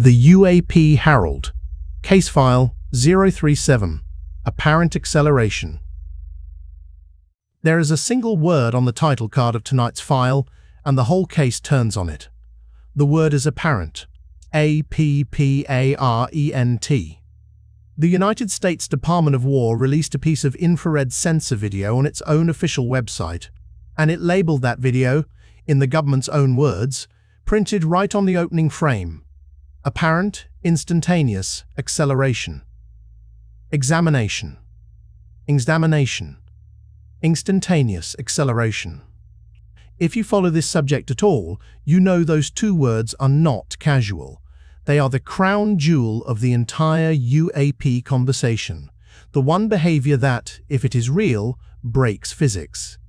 The UAP Herald. Case file 037. Apparent acceleration. There is a single word on the title card of tonight's file, and the whole case turns on it. The word is apparent. A-P-P-A-R-E-N-T. The United States Department of War released a piece of infrared sensor video on its own official website, and it labeled that video, in the government's own words, printed right on the opening frame. Apparent Instantaneous Acceleration. Examination. Examination. Instantaneous acceleration. If you follow this subject at all, you know those two words are not casual. They are the crown jewel of the entire UAP conversation, the one behavior that, if it is real, breaks physics.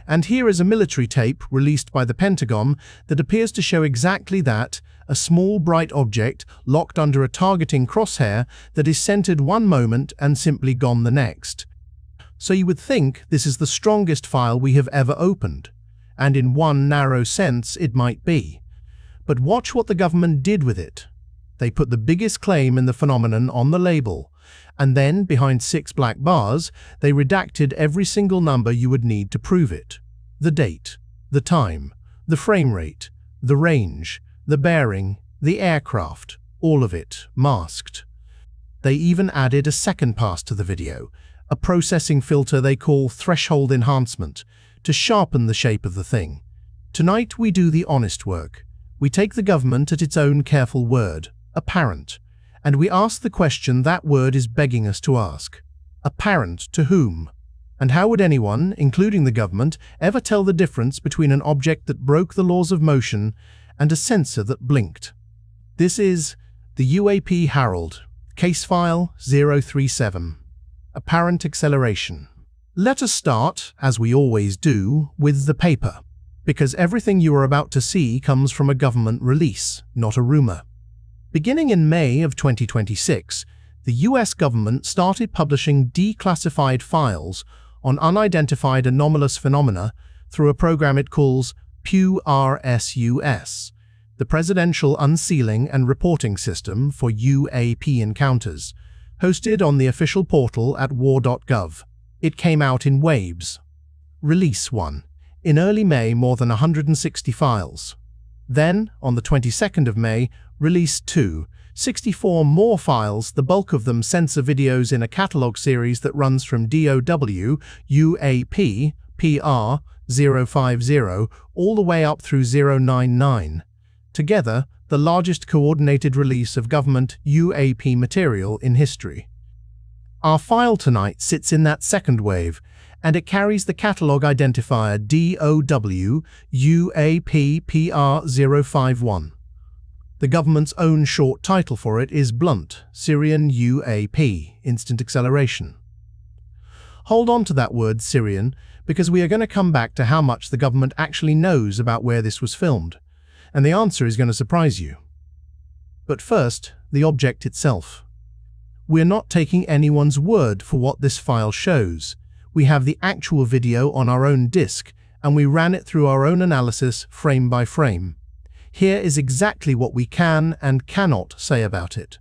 And here is a military tape released by the Pentagon that appears to show exactly that, a small bright object locked under a targeting crosshair that is centered one moment and simply gone the next. So you would think this is the strongest file we have ever opened, and in one narrow sense it might be. But watch what the government did with it. They put the biggest claim in the phenomenon on the label, and then, behind 6 black bars, they redacted every single number you would need to prove it. The date, the time, the frame rate, the range, the bearing, the aircraft, all of it masked. They even added a second pass to the video, a processing filter they call threshold enhancement, to sharpen the shape of the thing. Tonight we do the honest work. We take the government at its own careful word, apparent, and we ask the question that word is begging us to ask. Apparent to whom? And how would anyone, including the government, ever tell the difference between an object that broke the laws of motion and a sensor that blinked? This is the UAP Herald, case file 037. Apparent acceleration. Let us start, as we always do, with the paper, because everything you are about to see comes from a government release, not a rumor. Beginning in May of 2026, the US government started publishing declassified files on unidentified anomalous phenomena through a program it calls PURSUS, the Presidential Unsealing and Reporting System for UAP Encounters, hosted on the official portal at war.gov. It came out in waves. Release 1. In early May, more than 160 files. Then, on the 22nd of May, Release 2. 64 more files, the bulk of them sensor videos in a catalog series that runs from DOW UAP PR 050 all the way up through 099. Together, the largest coordinated release of government UAP material in history. Our file tonight sits in that second wave, and it carries the catalog identifier DOW UAP PR 051. The government's own short title for it is blunt, Syrian UAP, Instant Acceleration. Hold on to that word Syrian, because we are going to come back to how much the government actually knows about where this was filmed, and the answer is going to surprise you. But first, the object itself. We're not taking anyone's word for what this file shows. We have the actual video on our own disk, and we ran it through our own analysis frame by frame. Here is exactly what we can and cannot say about it.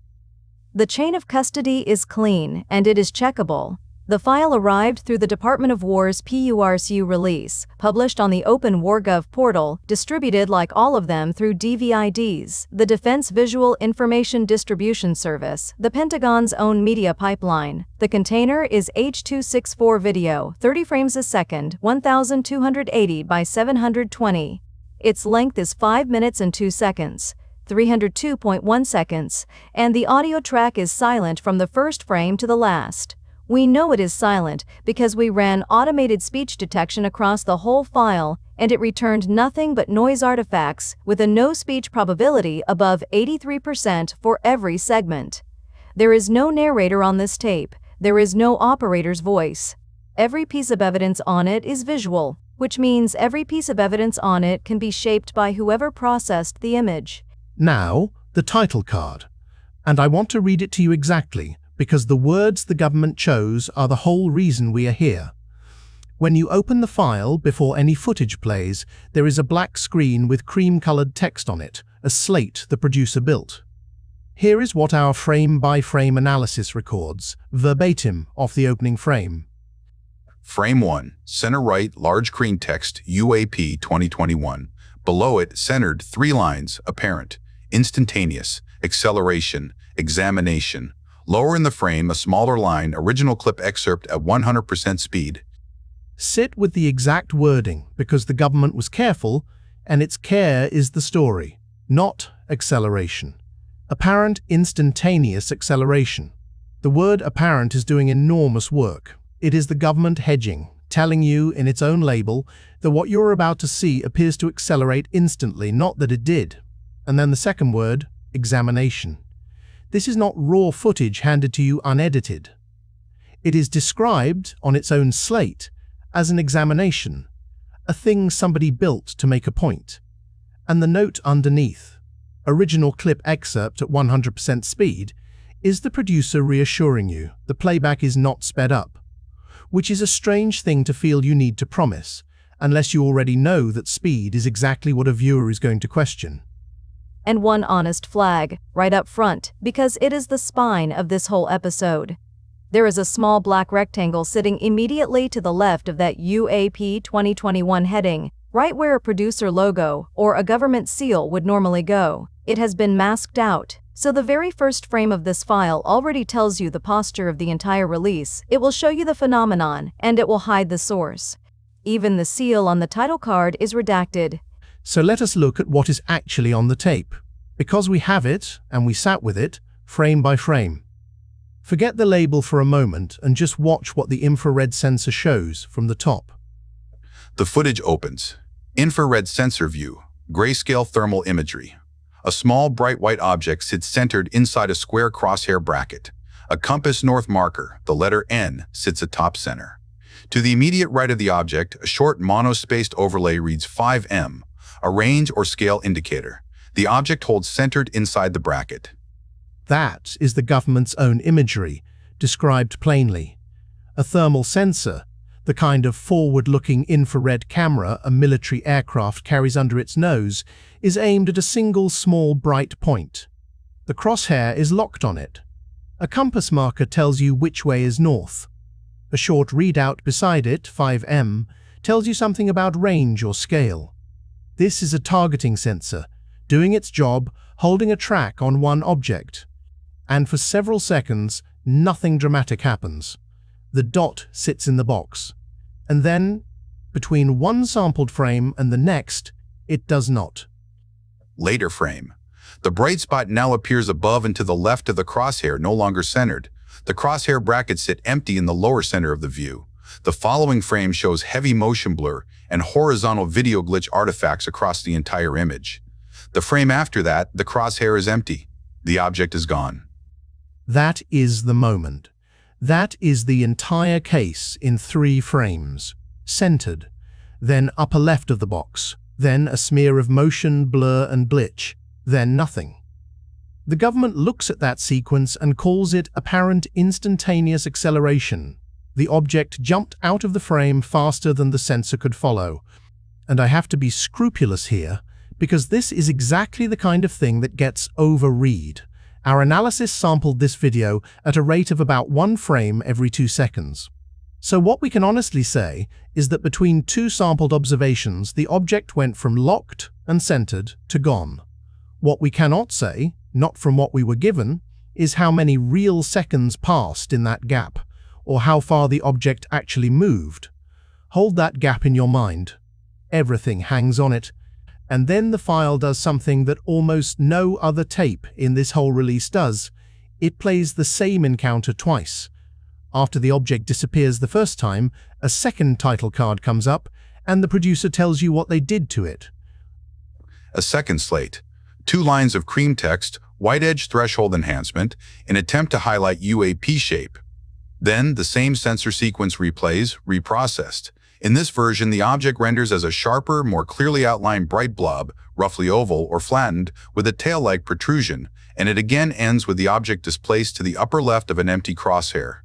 The chain of custody is clean, and it is checkable. The file arrived through the Department of War's PURSU release, published on the Open WarGov portal, distributed like all of them through DVIDs, the Defense Visual Information Distribution Service, the Pentagon's own media pipeline. The container is H.264 video, 30 frames a second, 1280 by 720. Its length is 5 minutes and 2 seconds, 302.1 seconds, and the audio track is silent from the first frame to the last. We know it is silent because we ran automated speech detection across the whole file, and it returned nothing but noise artifacts with a no-speech probability above 83% for every segment. There is no narrator on this tape. There is no operator's voice. Every piece of evidence on it is visual, which means every piece of evidence on it can be shaped by whoever processed the image. Now, the title card. And I want to read it to you exactly, because the words the government chose are the whole reason we are here. When you open the file before any footage plays, there is a black screen with cream-colored text on it, a slate the producer built. Here is what our frame-by-frame analysis records, verbatim off the opening frame. Frame 1, center right, large green text, UAP 2021. Below it, centered, 3 lines, apparent, instantaneous, acceleration, examination. Lower in the frame, a smaller line, original clip excerpt at 100% speed. Sit with the exact wording because the government was careful, and its care is the story, not acceleration. Apparent instantaneous acceleration. The word apparent is doing enormous work. It is the government hedging, telling you in its own label that what you're about to see appears to accelerate instantly, not that it did. And then the second word, examination. This is not raw footage handed to you unedited. It is described on its own slate as an examination, a thing somebody built to make a point. And the note underneath, original clip excerpt at 100% speed, is the producer reassuring you the playback is not sped up, which is a strange thing to feel you need to promise, unless you already know that speed is exactly what a viewer is going to question. And one honest flag, right up front, because it is the spine of this whole episode. There is a small black rectangle sitting immediately to the left of that UAP 2021 heading, right where a producer logo or a government seal would normally go. It has been masked out, so the very first frame of this file already tells you the posture of the entire release. It will show you the phenomenon, and it will hide the source. Even the seal on the title card is redacted. So let us look at what is actually on the tape, because we have it, and we sat with it, frame by frame. Forget the label for a moment and just watch what the infrared sensor shows from the top. The footage opens. Infrared sensor view, grayscale thermal imagery. A small bright white object sits centered inside a square crosshair bracket. A compass north marker, the letter N, sits atop center. To the immediate right of the object, a short monospaced overlay reads 5M, a range or scale indicator. The object holds centered inside the bracket. That is the government's own imagery, described plainly. A thermal sensor, the kind of forward-looking infrared camera a military aircraft carries under its nose, is aimed at a single small bright point. The crosshair is locked on it. A compass marker tells you which way is north. A short readout beside it, 5M, tells you something about range or scale. This is a targeting sensor, doing its job, holding a track on one object. And for several seconds, nothing dramatic happens. The dot sits in the box. And then, between one sampled frame and the next, it does not. Later frame. The bright spot now appears above and to the left of the crosshair, no longer centered. The crosshair brackets sit empty in the lower center of the view. The following frame shows heavy motion blur and horizontal video glitch artifacts across the entire image. The frame after that, the crosshair is empty. The object is gone. That is the moment. That is the entire case in 3 frames. Centered, then upper left of the box, then a smear of motion, blur and glitch, then nothing. The government looks at that sequence and calls it apparent instantaneous acceleration. The object jumped out of the frame faster than the sensor could follow. And I have to be scrupulous here, because this is exactly the kind of thing that gets overread. Our analysis sampled this video at a rate of about 1 frame every 2 seconds. So what we can honestly say is that between 2 sampled observations, the object went from locked and centered to gone. What we cannot say, not from what we were given, is how many real seconds passed in that gap, or how far the object actually moved. Hold that gap in your mind. Everything hangs on it. And then the file does something that almost no other tape in this whole release does. It plays the same encounter twice. After the object disappears the first time, a second title card comes up, and the producer tells you what they did to it. A second slate. 2 lines of cream text, white edge threshold enhancement, in attempt to highlight UAP shape. Then the same sensor sequence replays, reprocessed. In this version, the object renders as a sharper, more clearly outlined bright blob, roughly oval or flattened, with a tail-like protrusion, and it again ends with the object displaced to the upper left of an empty crosshair.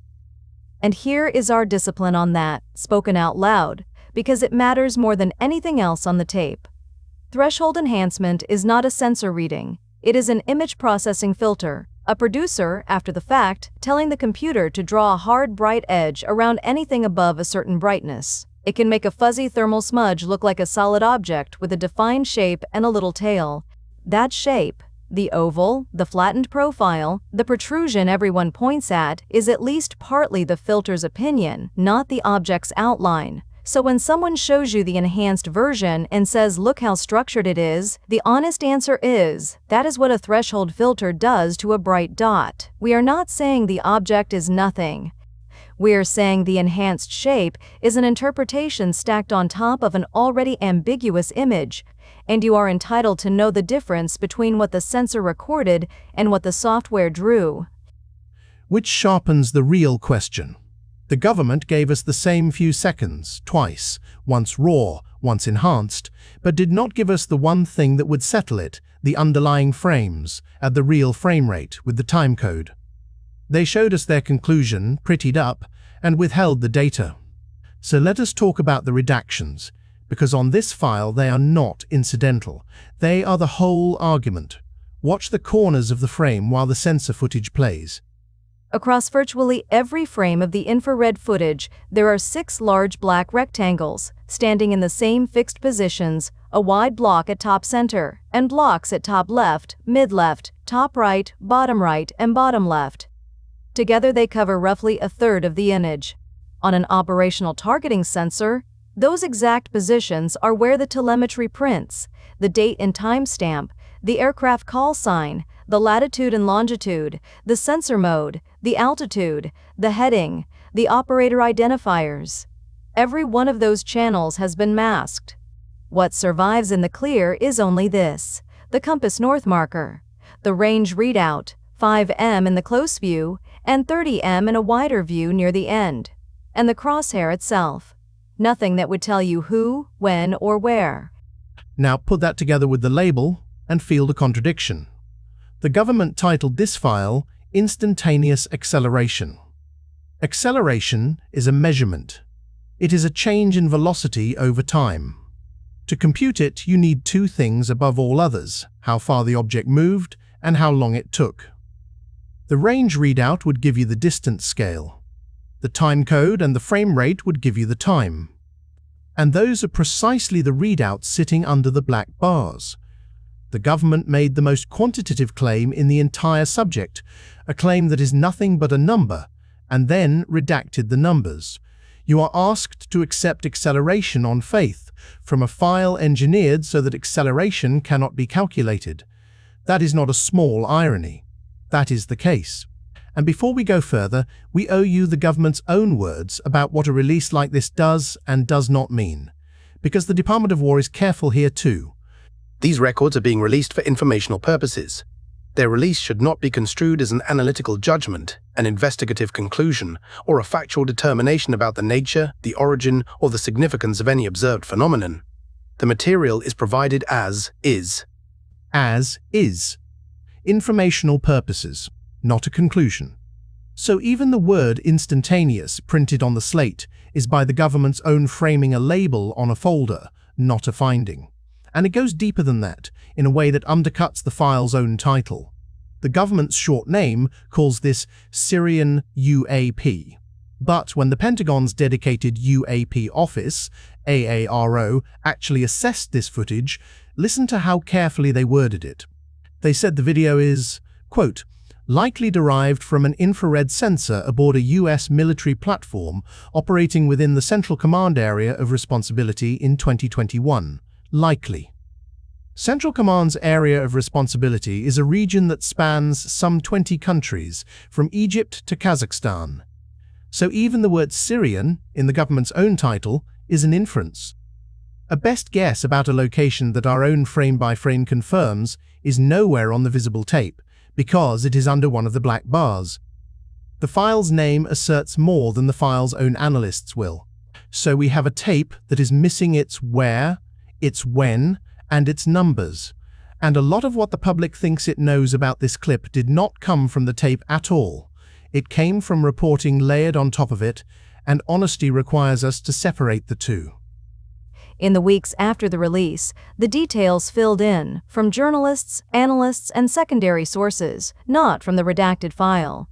And here is our discipline on that, spoken out loud, because it matters more than anything else on the tape. Threshold enhancement is not a sensor reading. It is an image processing filter, a producer, after the fact, telling the computer to draw a hard, bright edge around anything above a certain brightness. It can make a fuzzy thermal smudge look like a solid object with a defined shape and a little tail. That shape, the oval, the flattened profile, the protrusion everyone points at, is at least partly the filter's opinion, not the object's outline. So when someone shows you the enhanced version and says, "Look how structured it is," the honest answer is, that is what a threshold filter does to a bright dot. We are not saying the object is nothing. We are saying the enhanced shape is an interpretation stacked on top of an already ambiguous image, and you are entitled to know the difference between what the sensor recorded and what the software drew. Which sharpens the real question. The government gave us the same few seconds, twice, once raw, once enhanced, but did not give us the one thing that would settle it, the underlying frames, at the real frame rate with the timecode. They showed us their conclusion, prettied up, and withheld the data. So let us talk about the redactions, because on this file they are not incidental. They are the whole argument. Watch the corners of the frame while the sensor footage plays. Across virtually every frame of the infrared footage, there are 6 large black rectangles, standing in the same fixed positions, a wide block at top center, and blocks at top left, mid left, top right, and bottom left. Together they cover roughly a third of the image. On an operational targeting sensor, those exact positions are where the telemetry prints, the date and timestamp, the aircraft call sign, the latitude and longitude, the sensor mode, the altitude, the heading, the operator identifiers. Every one of those channels has been masked. What survives in the clear is only this: the compass north marker, the range readout, 5M in the close view, and 30M in a wider view near the end, and the crosshair itself. Nothing that would tell you who, when, or where. Now put that together with the label and feel the contradiction. The government titled this file Instantaneous Acceleration. Acceleration is a measurement. It is a change in velocity over time. To compute it, you need 2 things above all others: how far the object moved and how long it took. The range readout would give you the distance scale. The time code and the frame rate would give you the time. And those are precisely the readouts sitting under the black bars. The government made the most quantitative claim in the entire subject, a claim that is nothing but a number, and then redacted the numbers. You are asked to accept acceleration on faith from a file engineered so that acceleration cannot be calculated. That is not a small irony. That is the case. And before we go further, we owe you the government's own words about what a release like this does and does not mean, because the Department of War is careful here too. These records are being released for informational purposes. Their release should not be construed as an analytical judgment, an investigative conclusion, or a factual determination about the nature, the origin, or the significance of any observed phenomenon. The material is provided as is. As is. Informational purposes, not a conclusion. So even the word instantaneous printed on the slate is by the government's own framing a label on a folder, not a finding. And it goes deeper than that, in a way that undercuts the file's own title. The government's short name calls this Syrian UAP. But when the Pentagon's dedicated UAP office, AARO, actually assessed this footage, listen to how carefully they worded it. They said the video is, quote, likely derived from an infrared sensor aboard a US military platform operating within the Central Command Area of Responsibility in 2021. Likely. Central Command's area of responsibility is a region that spans some 20 countries, from Egypt to Kazakhstan. So even the word Syrian, in the government's own title, is an inference. A best guess about a location that our own frame-by-frame confirms is nowhere on the visible tape, because it is under one of the black bars. The file's name asserts more than the file's own analysts will. So we have a tape that is missing its where, its when, and its numbers. And a lot of what the public thinks it knows about this clip did not come from the tape at all. It came from reporting layered on top of it, and honesty requires us to separate the two. In the weeks after the release, the details filled in from journalists, analysts, and secondary sources, not from the redacted file.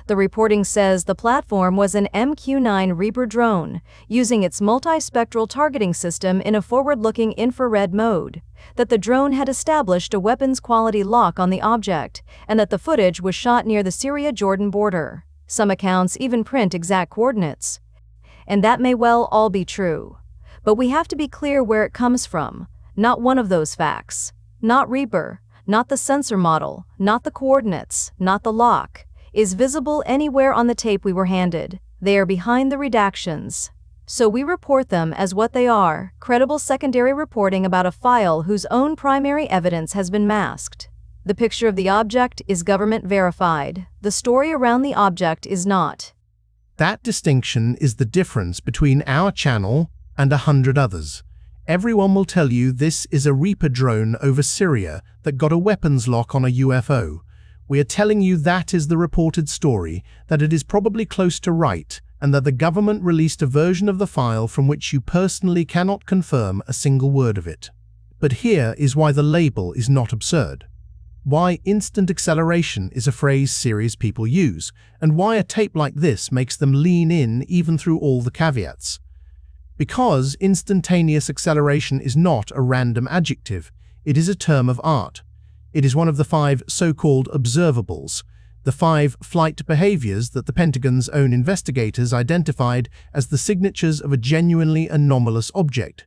The reporting says the platform was an MQ-9 Reaper drone, using its multispectral targeting system in a forward-looking infrared mode, that the drone had established a weapons-quality lock on the object, and that the footage was shot near the Syria-Jordan border. Some accounts even print exact coordinates. And that may well all be true. But we have to be clear where it comes from. Not one of those facts. Not Reaper, not the sensor model, not the coordinates, not the lock, is visible anywhere on the tape we were handed. They are behind the redactions. So we report them as what they are, credible secondary reporting about a file whose own primary evidence has been masked. The picture of the object is government verified. The story around the object is not. That distinction is the difference between our channel and 100 others. Everyone will tell you this is a Reaper drone over Syria that got a weapons lock on a UFO. We are telling you that is the reported story, that it is probably close to right, and that the government released a version of the file from which you personally cannot confirm a single word of it. But here is why the label is not absurd. Why instant acceleration is a phrase serious people use, and why a tape like this makes them lean in even through all the caveats. Because instantaneous acceleration is not a random adjective, it is a term of art. It is one of the 5 so-called observables, the 5 flight behaviors that the Pentagon's own investigators identified as the signatures of a genuinely anomalous object.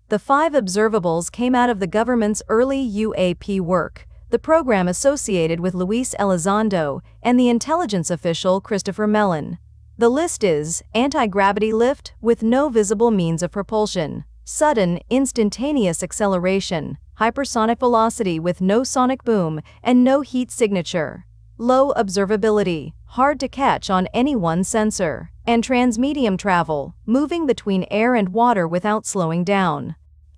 The 5 observables came out of the government's early UAP work, the program associated with Luis Elizondo and the intelligence official Christopher Mellon. The list is anti-gravity lift with no visible means of propulsion, sudden instantaneous acceleration, hypersonic velocity with no sonic boom and no heat signature, low observability, hard to catch on any one sensor, and transmedium travel, moving between air and water without slowing down.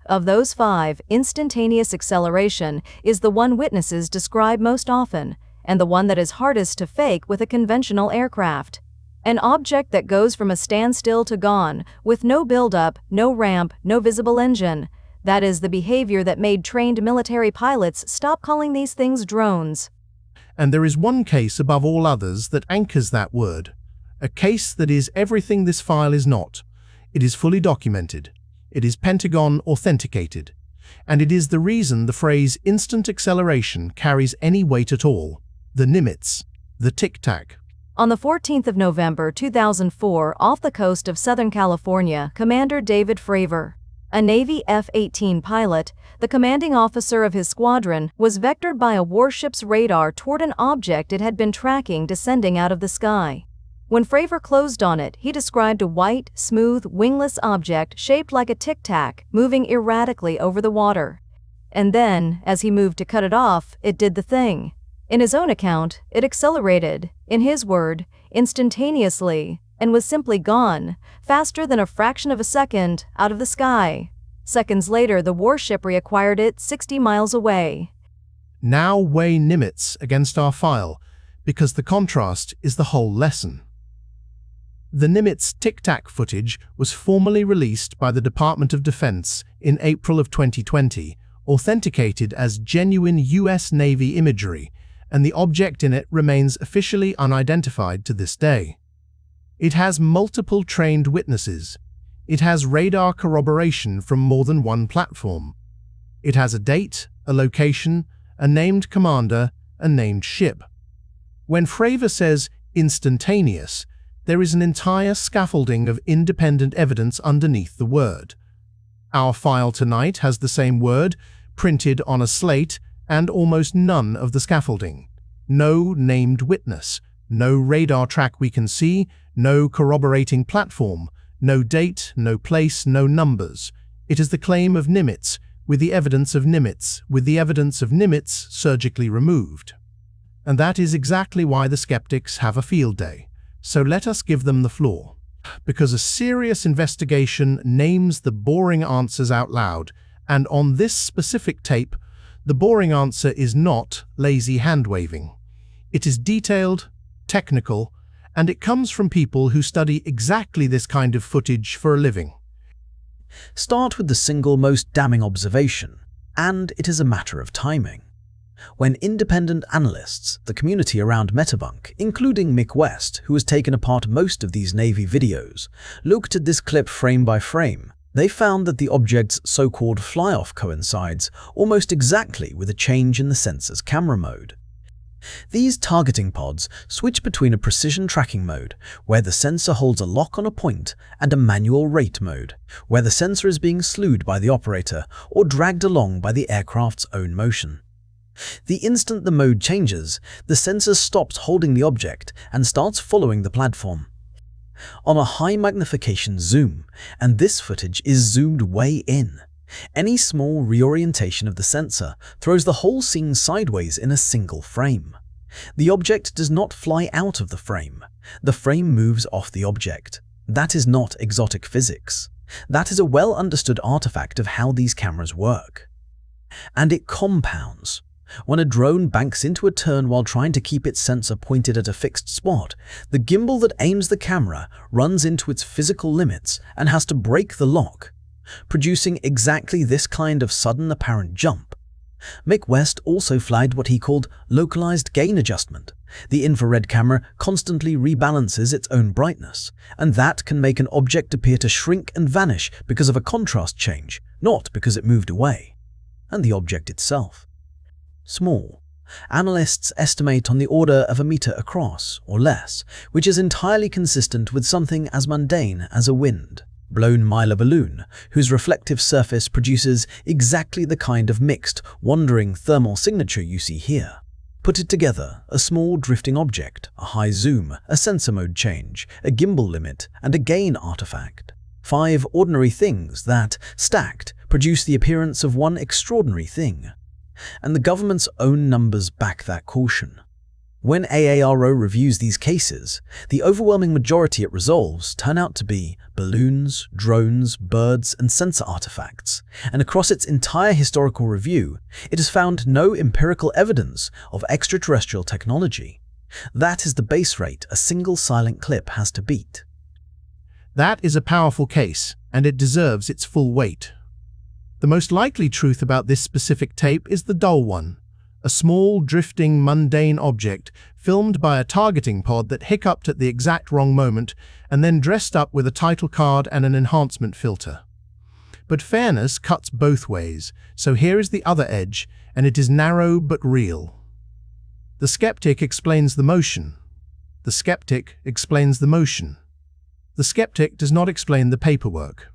Of those 5, instantaneous acceleration is the one witnesses describe most often, and the one that is hardest to fake with a conventional aircraft. An object that goes from a standstill to gone, with no buildup, no ramp, no visible engine. That is the behavior that made trained military pilots stop calling these things drones. And there is one case above all others that anchors that word. A case that is everything this file is not. It is fully documented. It is Pentagon authenticated. And it is the reason the phrase instant acceleration carries any weight at all. The Nimitz, the Tic-Tac. On the 14th of November 2004, off the coast of Southern California, Commander David Fravor, a Navy F-18 pilot, the commanding officer of his squadron, was vectored by a warship's radar toward an object it had been tracking descending out of the sky. When Fravor closed on it, he described a white, smooth, wingless object shaped like a tic-tac, moving erratically over the water. And then, as he moved to cut it off, it did the thing. In his own account, it accelerated, in his word, instantaneously, and was simply gone, faster than a fraction of a second, out of the sky. Seconds later, the warship reacquired it 60 miles away. Now weigh Nimitz against our file, because the contrast is the whole lesson. The Nimitz Tic-Tac footage was formally released by the Department of Defense in April of 2020, authenticated as genuine US Navy imagery, and the object in it remains officially unidentified to this day. It has multiple trained witnesses. It has radar corroboration from more than one platform. It has a date, a location, a named commander, a named ship. When Fravor says instantaneous, there is an entire scaffolding of independent evidence underneath the word. Our file tonight has the same word, printed on a slate, and almost none of the scaffolding. No named witness, no radar track we can see, no corroborating platform, no date, no place, no numbers. It is the claim of Nimitz, with the evidence of Nimitz, with the evidence of Nimitz surgically removed. And that is exactly why the skeptics have a field day. So let us give them the floor. Because a serious investigation names the boring answers out loud, and on this specific tape, the boring answer is not lazy hand-waving. It is detailed, technical, and it comes from people who study exactly this kind of footage for a living. Start with the single most damning observation, and it is a matter of timing. When independent analysts, the community around Metabunk, including Mick West, who has taken apart most of these Navy videos, looked at this clip frame by frame, they found that the object's so-called fly-off coincides almost exactly with a change in the sensor's camera mode. These targeting pods switch between a precision tracking mode, where the sensor holds a lock on a point, and a manual rate mode, where the sensor is being slewed by the operator or dragged along by the aircraft's own motion. The instant the mode changes, the sensor stops holding the object and starts following the platform. On a high magnification zoom, and this footage is zoomed way in, any small reorientation of the sensor throws the whole scene sideways in a single frame. The object does not fly out of the frame. The frame moves off the object. That is not exotic physics. That is a well-understood artifact of how these cameras work. And it compounds. When a drone banks into a turn while trying to keep its sensor pointed at a fixed spot, the gimbal that aims the camera runs into its physical limits and has to break the lock, producing exactly this kind of sudden apparent jump. Mick West also flagged what he called localized gain adjustment. The infrared camera constantly rebalances its own brightness, and that can make an object appear to shrink and vanish because of a contrast change, not because it moved away. And the object itself. Small. Analysts estimate on the order of a meter across, or less, which is entirely consistent with something as mundane as a wind-blown Mylar balloon, whose reflective surface produces exactly the kind of mixed, wandering thermal signature you see here. Put it together, a small drifting object, a high zoom, a sensor mode change, a gimbal limit, and a gain artifact. 5 ordinary things that, stacked, produce the appearance of one extraordinary thing. And the government's own numbers back that caution. When AARO reviews these cases, the overwhelming majority it resolves turn out to be balloons, drones, birds, and sensor artifacts, and across its entire historical review, it has found no empirical evidence of extraterrestrial technology. That is the base rate a single silent clip has to beat. That is a powerful case, and it deserves its full weight. The most likely truth about this specific tape is the dull one, a small, drifting, mundane object filmed by a targeting pod that hiccuped at the exact wrong moment and then dressed up with a title card and an enhancement filter. But fairness cuts both ways, so here is the other edge, and it is narrow but real. The skeptic explains the motion. The skeptic explains the motion. The skeptic does not explain the paperwork.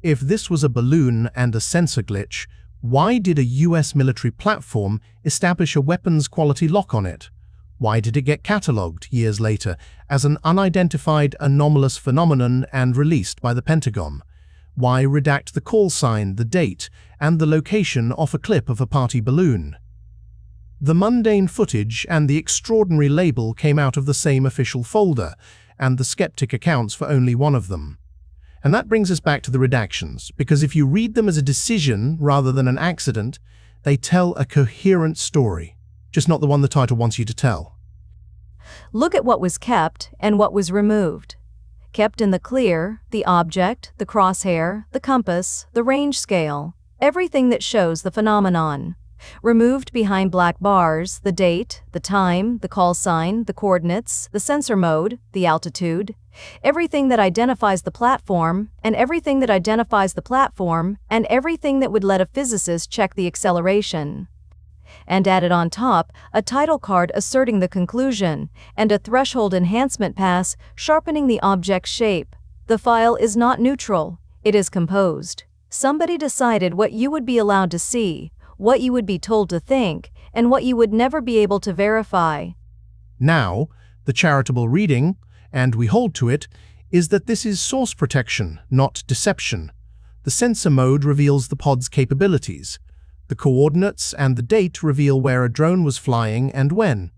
If this was a balloon and a sensor glitch, why did a US military platform establish a weapons quality lock on it? Why did it get catalogued years later as an unidentified anomalous phenomenon and released by the Pentagon? Why redact the call sign, the date, and the location off a clip of a party balloon? The mundane footage and the extraordinary label came out of the same official folder, and the skeptic accounts for only one of them. And that brings us back to the redactions, because if you read them as a decision rather than an accident, they tell a coherent story, just not the one the title wants you to tell. Look at what was kept and what was removed. Kept in the clear, the object, the crosshair, the compass, the range scale, everything that shows the phenomenon. Removed behind black bars, the date, the time, the call sign, the coordinates, the sensor mode, the altitude, everything that identifies the platform, and everything that identifies the platform, and everything that would let a physicist check the acceleration. And added on top, a title card asserting the conclusion, and a threshold enhancement pass sharpening the object's shape. The file is not neutral, it is composed. Somebody decided what you would be allowed to see, what you would be told to think, and what you would never be able to verify. Now, the charitable reading, and we hold to it, is that this is source protection, not deception. The sensor mode reveals the pod's capabilities. The coordinates and the date reveal where a drone was flying and when.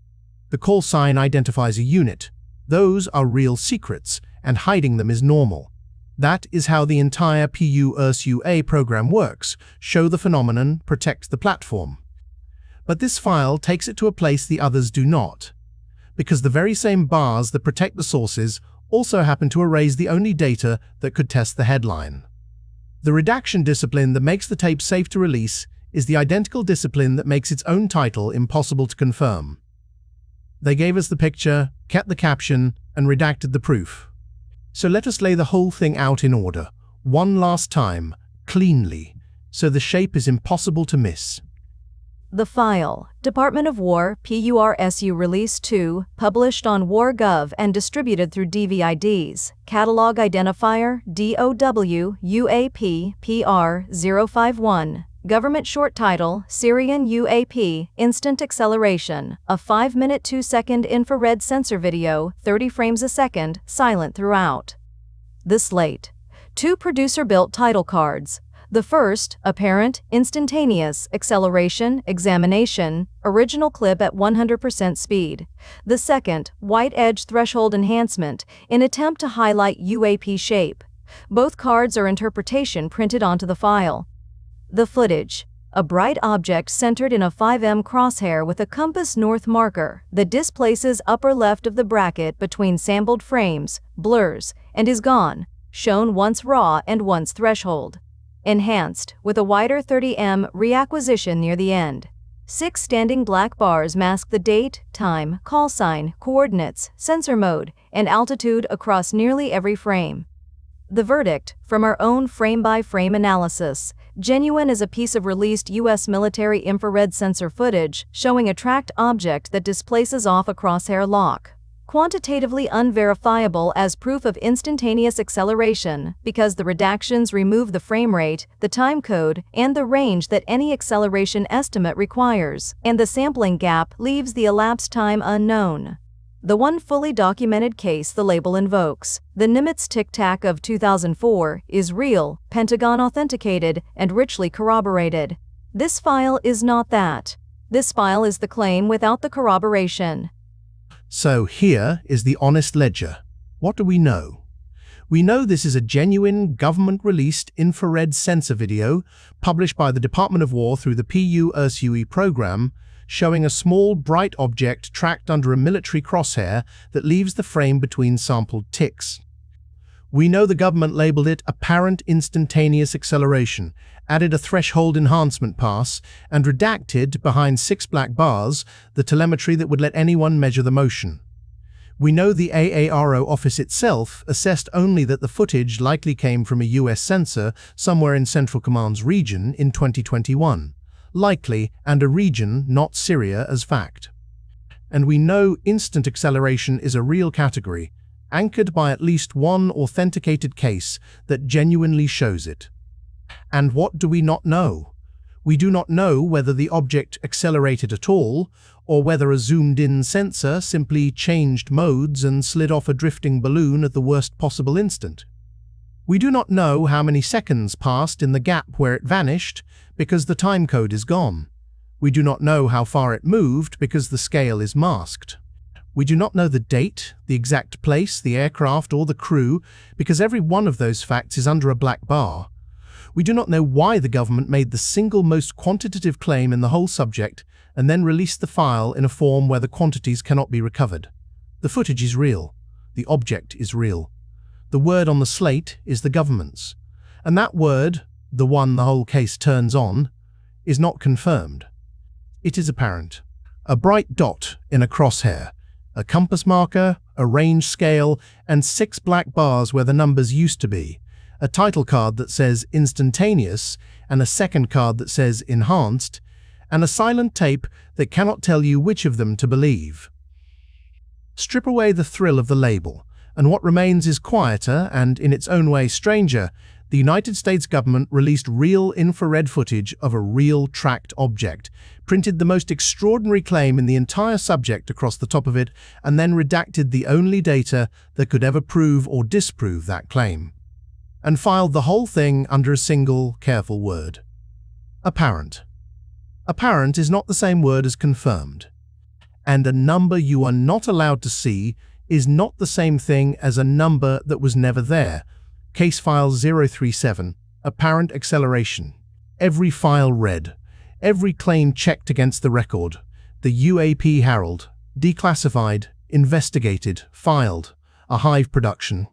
The call sign identifies a unit. Those are real secrets, and hiding them is normal. That is how the entire PURSUA program works: show the phenomenon, protect the platform. But this file takes it to a place the others do not, because the very same bars that protect the sources also happen to erase the only data that could test the headline. The redaction discipline that makes the tape safe to release is the identical discipline that makes its own title impossible to confirm. They gave us the picture, kept the caption, and redacted the proof. So let us lay the whole thing out in order, one last time, cleanly, so the shape is impossible to miss. The file, Department of War PURSU Release 2, published on WarGov and distributed through DVIDs, Catalog Identifier DOW UAP PR051, Government Short Title, Syrian UAP, Instant Acceleration, a 5-minute 2-second infrared sensor video, 30 frames a second, silent throughout. The slate. 2 producer-built title cards. The first, Apparent, Instantaneous Acceleration, Examination, original clip at 100% speed. The second, White Edge Threshold Enhancement, in attempt to highlight UAP shape. Both cards are interpretation printed onto the file. The footage. A bright object centered in a 5M crosshair with a compass north marker that displaces upper left of the bracket between sampled frames, blurs, and is gone, shown once raw and once threshold. Enhanced, with a wider 30M reacquisition near the end. 6 standing black bars mask the date, time, call sign, coordinates, sensor mode, and altitude across nearly every frame. The verdict, from our own frame-by-frame analysis, genuine as a piece of released U.S. military infrared sensor footage showing a tracked object that displaces off a crosshair lock. Quantitatively unverifiable as proof of instantaneous acceleration because the redactions remove the frame rate, the time code, and the range that any acceleration estimate requires, and the sampling gap leaves the elapsed time unknown. The one fully documented case the label invokes, the Nimitz Tic-Tac of 2004, is real, Pentagon authenticated, and richly corroborated. This file is not that. This file is the claim without the corroboration. So here is the honest ledger. What do we know? We know this is a genuine government-released infrared sensor video published by the Department of War through the PURSU program, showing a small bright object tracked under a military crosshair that leaves the frame between sampled ticks. We know the government labeled it Apparent Instantaneous Acceleration, added a threshold enhancement pass, and redacted, behind 6 black bars, the telemetry that would let anyone measure the motion. We know the AARO office itself assessed only that the footage likely came from a US sensor somewhere in Central Command's region in 2021. Likely, and a region, not Syria, as fact. And we know instant acceleration is a real category, anchored by at least one authenticated case that genuinely shows it. And what do we not know? We do not know whether the object accelerated at all, or whether a zoomed-in sensor simply changed modes and slid off a drifting balloon at the worst possible instant. We do not know how many seconds passed in the gap where it vanished, because the time code is gone. We do not know how far it moved because the scale is masked. We do not know the date, the exact place, the aircraft, or the crew, because every one of those facts is under a black bar. We do not know why the government made the single most quantitative claim in the whole subject and then released the file in a form where the quantities cannot be recovered. The footage is real. The object is real. The word on the slate is the government's. And that word, the one the whole case turns on, is not confirmed. It is apparent. A bright dot in a crosshair, a compass marker, a range scale, and 6 black bars where the numbers used to be, a title card that says Instantaneous, and a second card that says Enhanced, and a silent tape that cannot tell you which of them to believe. Strip away the thrill of the label, and what remains is quieter and, in its own way, stranger. The United States government released real infrared footage of a real tracked object, printed the most extraordinary claim in the entire subject across the top of it, and then redacted the only data that could ever prove or disprove that claim, and filed the whole thing under a single, careful word. Apparent. Apparent is not the same word as confirmed. And a number you are not allowed to see is not the same thing as a number that was never there. Case file 037, apparent acceleration. Every file read. Every claim checked against the record. The UAP Herald. Declassified. Investigated. Filed. A Hive production.